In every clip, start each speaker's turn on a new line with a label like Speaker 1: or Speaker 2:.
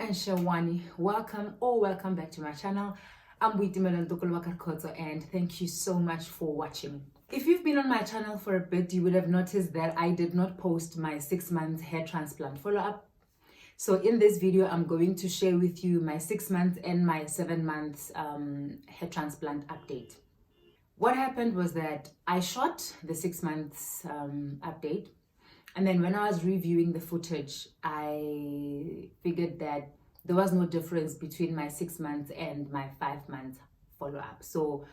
Speaker 1: and Xewani, welcome back to my channel. I'm Boitumelo and Rikhotso, and thank you so much for watching. If you've been on my channel for a bit, you would have noticed that I did not post my 6-month hair transplant follow-up. So in this video, I'm going to share with you my 6 months and my 7 months hair transplant update. What happened was that I shot the 6 months update, and then when I was reviewing the footage, I figured that there was no difference between my 6 months and my 5 month follow-up. So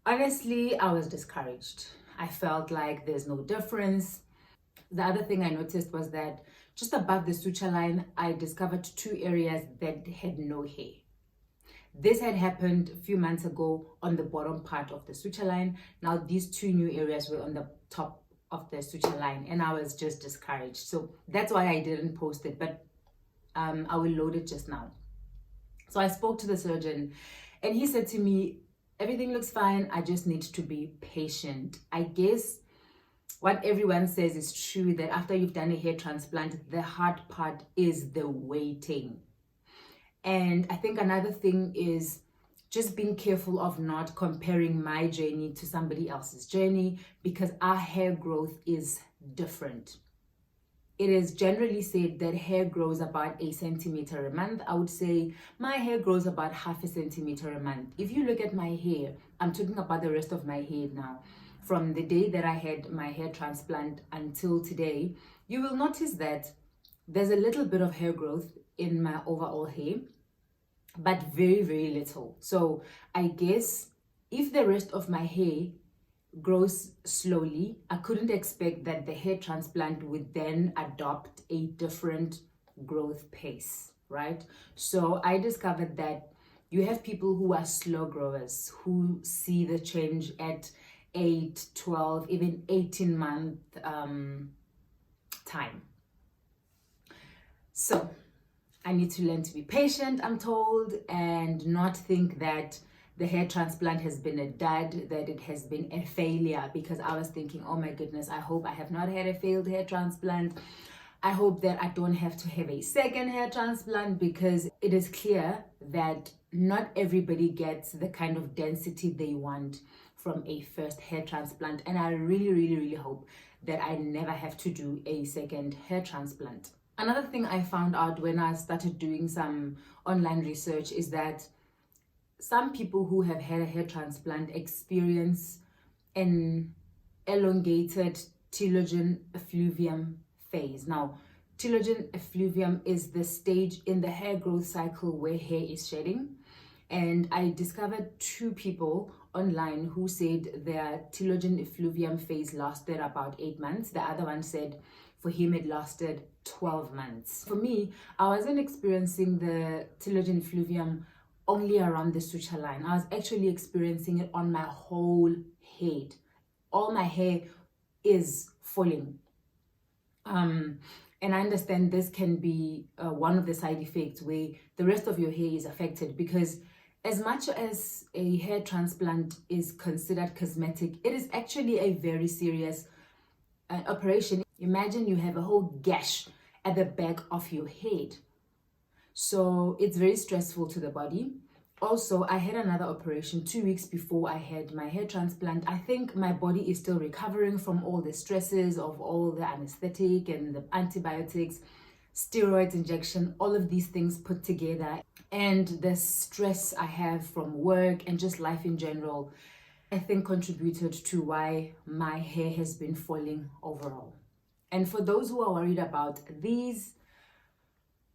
Speaker 1: honestly, I was discouraged. I felt like there's no difference. The other thing I noticed was that just above the suture line, I discovered 2 areas that had no hair. This had happened a few months ago on the bottom part of the suture line. Now these 2 new areas were on the top of the suture line, and I was just discouraged. So that's why I didn't post it, but I will load it just now. So I spoke to the surgeon, and he said to me, everything looks fine, I just need to be patient. I guess what everyone says is true, that after you've done a hair transplant, the hard part is the waiting. And I think another thing is just being careful of not comparing my journey to somebody else's journey, because our hair growth is different. It is generally said that hair grows about 1 centimeter a month. I would say my hair grows about 0.5 centimeter a month. If you look at my hair, I'm talking about the rest of my hair now, from the day that I had my hair transplant until today, you will notice that there's a little bit of hair growth in my overall hair, but very, very little. So I guess if the rest of my hair grows slowly, I couldn't expect that the hair transplant would then adopt a different growth pace, right? So I discovered that you have people who are slow growers, who see the change at 8, 12, even 18-month time. So I need to learn to be patient, I'm told, and not think that the hair transplant has been a dud, that it has been a failure, because I was thinking, oh my goodness, I hope I have not had a failed hair transplant. I hope that I don't have to have a second hair transplant, because it is clear that not everybody gets the kind of density they want from a first hair transplant. And I really, really, really hope that I never have to do a second hair transplant. Another thing I found out when I started doing some online research is that some people who have had a hair transplant experience an elongated telogen effluvium phase. Now, telogen effluvium is the stage in the hair growth cycle where hair is shedding. And I discovered 2 people online who said their telogen effluvium phase lasted about 8 months. The other one said for him it lasted 12 months. For me, I wasn't experiencing the telogen effluvium only around the suture line. I was actually experiencing it on my whole head. All my hair is falling. And I understand this can be one of the side effects where the rest of your hair is affected, because as much as a hair transplant is considered cosmetic, it is actually a very serious operation. Imagine you have a whole gash at the back of your head. So it's very stressful to the body. Also, I had another operation 2 weeks before I had my hair transplant. I think my body is still recovering from all the stresses of all the anesthetic and the antibiotics, steroids injection, all of these things put together, and the stress I have from work and just life in general, I think contributed to why my hair has been falling overall. And for those who are worried about these,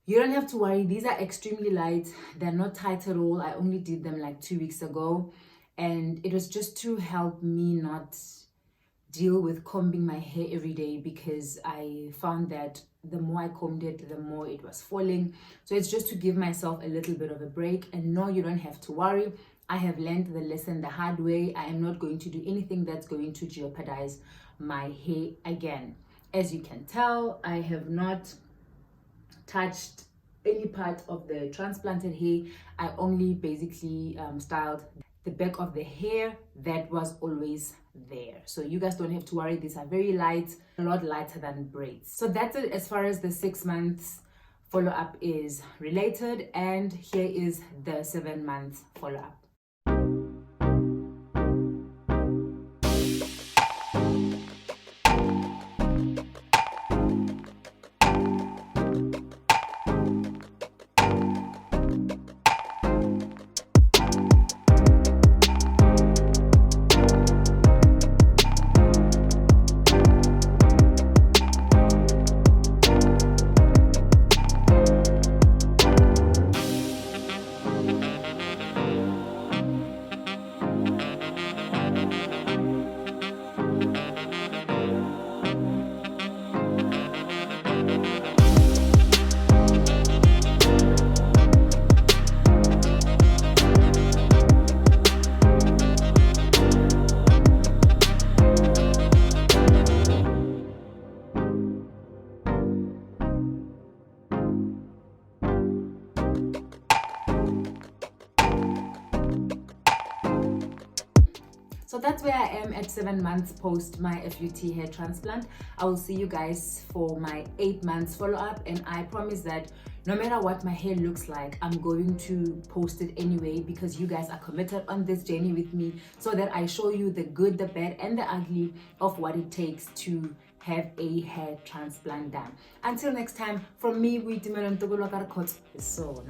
Speaker 1: you don't have to worry. These are extremely light. They're not tight at all. I only did them like 2 weeks ago, and it was just to help me not deal with combing my hair every day, because I found that the more I combed it, the more it was falling. So it's just to give myself a little bit of a break. And no, you don't have to worry. I have learned the lesson the hard way. I am not going to do anything that's going to jeopardize my hair again. As you can tell, I have not touched any part of the transplanted hair. I only basically styled the back of the hair that was always there. So you guys don't have to worry. These are very light, a lot lighter than braids. So that's it as far as the 6 months follow-up is related, and here is the 7 months follow-up. So that's where I am at 7 months post my FUT hair transplant. I will see you guys for my 8 months follow-up, and I promise that no matter what my hair looks like, I'm going to post it anyway, because you guys are committed on this journey with me, so that I show you the good, the bad, and the ugly of what it takes to have a hair transplant done. Until next time, from me, Boitumelo, Rikhotso.